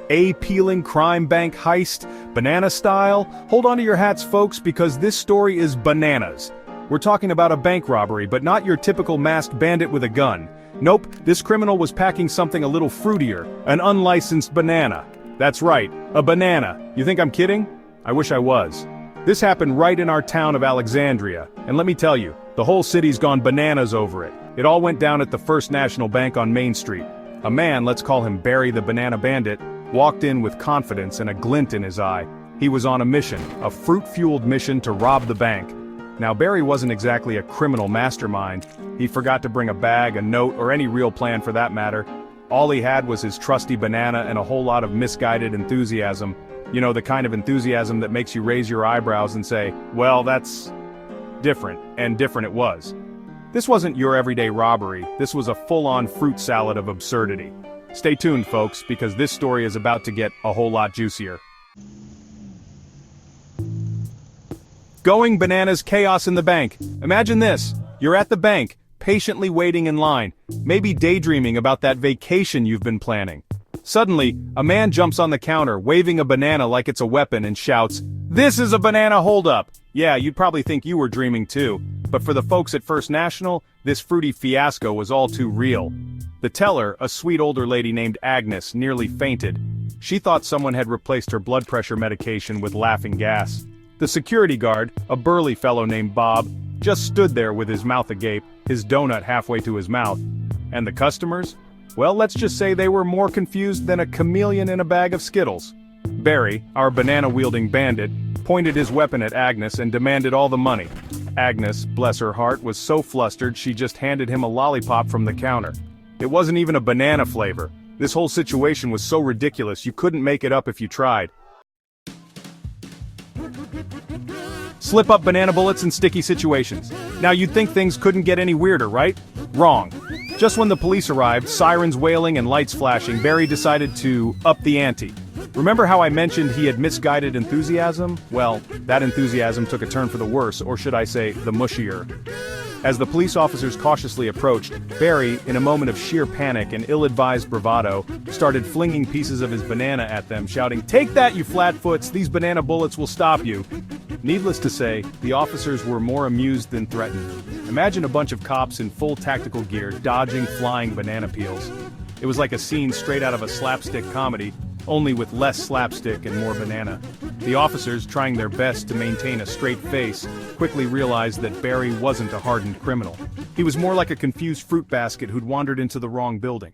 A-peeling crime bank heist, banana style? Hold on to your hats, folks, because this story is bananas. We're talking about a bank robbery, but not your typical masked bandit with a gun. Nope, this criminal was packing something a little fruitier, an unlicensed banana. That's right, a banana. You think I'm kidding? I wish I was. This happened right in our town of Alexandria, and let me tell you, the whole city's gone bananas over it. It all went down at the First National Bank on Main Street. A man, let's call him Barry the Banana Bandit, walked in with confidence and a glint in his eye. He was on a mission, a fruit-fueled mission to rob the bank. Now Barry wasn't exactly a criminal mastermind. He forgot to bring a bag, a note, or any real plan for that matter. All he had was his trusty banana and a whole lot of misguided enthusiasm. You know, the kind of enthusiasm that makes you raise your eyebrows and say, well, that's different, and different it was. This wasn't your everyday robbery, this was a full-on fruit salad of absurdity. Stay tuned, folks, because this story is about to get a whole lot juicier. Going bananas chaos in the bank. Imagine this, you're at the bank, patiently waiting in line, maybe daydreaming about that vacation you've been planning. Suddenly, a man jumps on the counter, waving a banana like it's a weapon and shouts, "This is a banana holdup!" Yeah, you'd probably think you were dreaming too. But for the folks at First National, this fruity fiasco was all too real. The teller, a sweet older lady named Agnes, nearly fainted. She thought someone had replaced her blood pressure medication with laughing gas. The security guard, a burly fellow named Bob, just stood there with his mouth agape, his donut halfway to his mouth. And the customers? Well, let's just say they were more confused than a chameleon in a bag of Skittles. Barry, our banana-wielding bandit, pointed his weapon at Agnes and demanded all the money. Agnes, bless her heart, was so flustered she just handed him a lollipop from the counter. It wasn't even a banana flavor. This whole situation was so ridiculous you couldn't make it up if you tried. Slip-up banana bullets in sticky situations. Now you'd think things couldn't get any weirder, right? Wrong. Just when the police arrived, sirens wailing and lights flashing, Barry decided to up the ante. Remember how I mentioned he had misguided enthusiasm? Well, that enthusiasm took a turn for the worse, or should I say, the mushier. As the police officers cautiously approached, Barry, in a moment of sheer panic and ill-advised bravado, started flinging pieces of his banana at them, shouting, "Take that, you flatfoots, these banana bullets will stop you." Needless to say, the officers were more amused than threatened. Imagine a bunch of cops in full tactical gear dodging flying banana peels. It was like a scene straight out of a slapstick comedy, only with less slapstick and more banana. The officers, trying their best to maintain a straight face, quickly realized that Barry wasn't a hardened criminal. He was more like a confused fruit basket who'd wandered into the wrong building.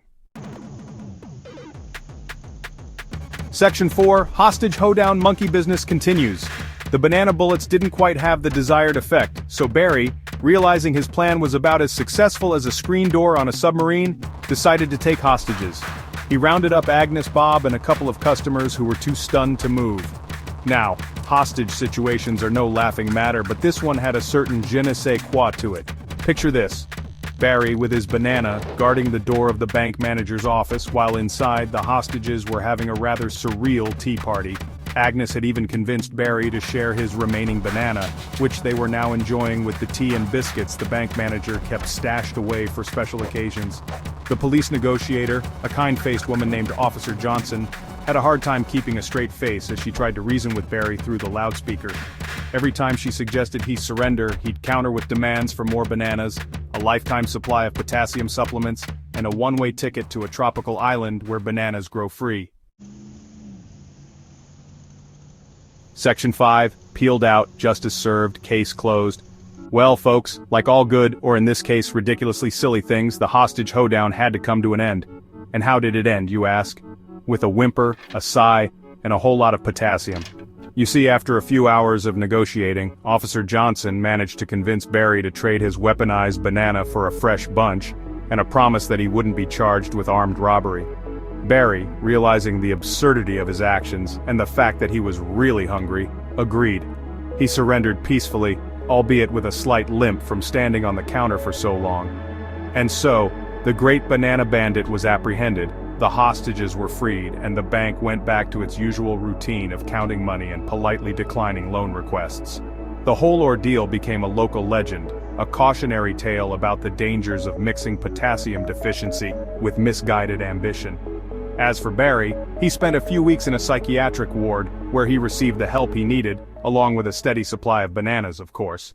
Section 4, Hostage Hoedown Monkey Business continues. The banana bullets didn't quite have the desired effect, so Barry, realizing his plan was about as successful as a screen door on a submarine, decided to take hostages. He rounded up Agnes, Bob, and a couple of customers who were too stunned to move. Now, hostage situations are no laughing matter, but this one had a certain je ne sais quoi to it. Picture this. Barry, with his banana, guarding the door of the bank manager's office, while inside, the hostages were having a rather surreal tea party. Agnes had even convinced Barry to share his remaining banana, which they were now enjoying with the tea and biscuits the bank manager kept stashed away for special occasions. The police negotiator, a kind-faced woman named Officer Johnson, had a hard time keeping a straight face as she tried to reason with Barry through the loudspeaker. Every time she suggested he surrender, he'd counter with demands for more bananas, a lifetime supply of potassium supplements, and a one-way ticket to a tropical island where bananas grow free. Section 5, peeled out, justice served, case closed. Well, folks, like all good, or in this case ridiculously silly things, the hostage hoedown had to come to an end. And how did it end, you ask? With a whimper, a sigh, and a whole lot of potassium. You see, after a few hours of negotiating, Officer Johnson managed to convince Barry to trade his weaponized banana for a fresh bunch, and a promise that he wouldn't be charged with armed robbery. Barry, realizing the absurdity of his actions, and the fact that he was really hungry, agreed. He surrendered peacefully, albeit with a slight limp from standing on the counter for so long. And so, the great banana bandit was apprehended, the hostages were freed, and the bank went back to its usual routine of counting money and politely declining loan requests. The whole ordeal became a local legend, a cautionary tale about the dangers of mixing potassium deficiency with misguided ambition. As for Barry, he spent a few weeks in a psychiatric ward, where he received the help he needed, along with a steady supply of bananas, of course.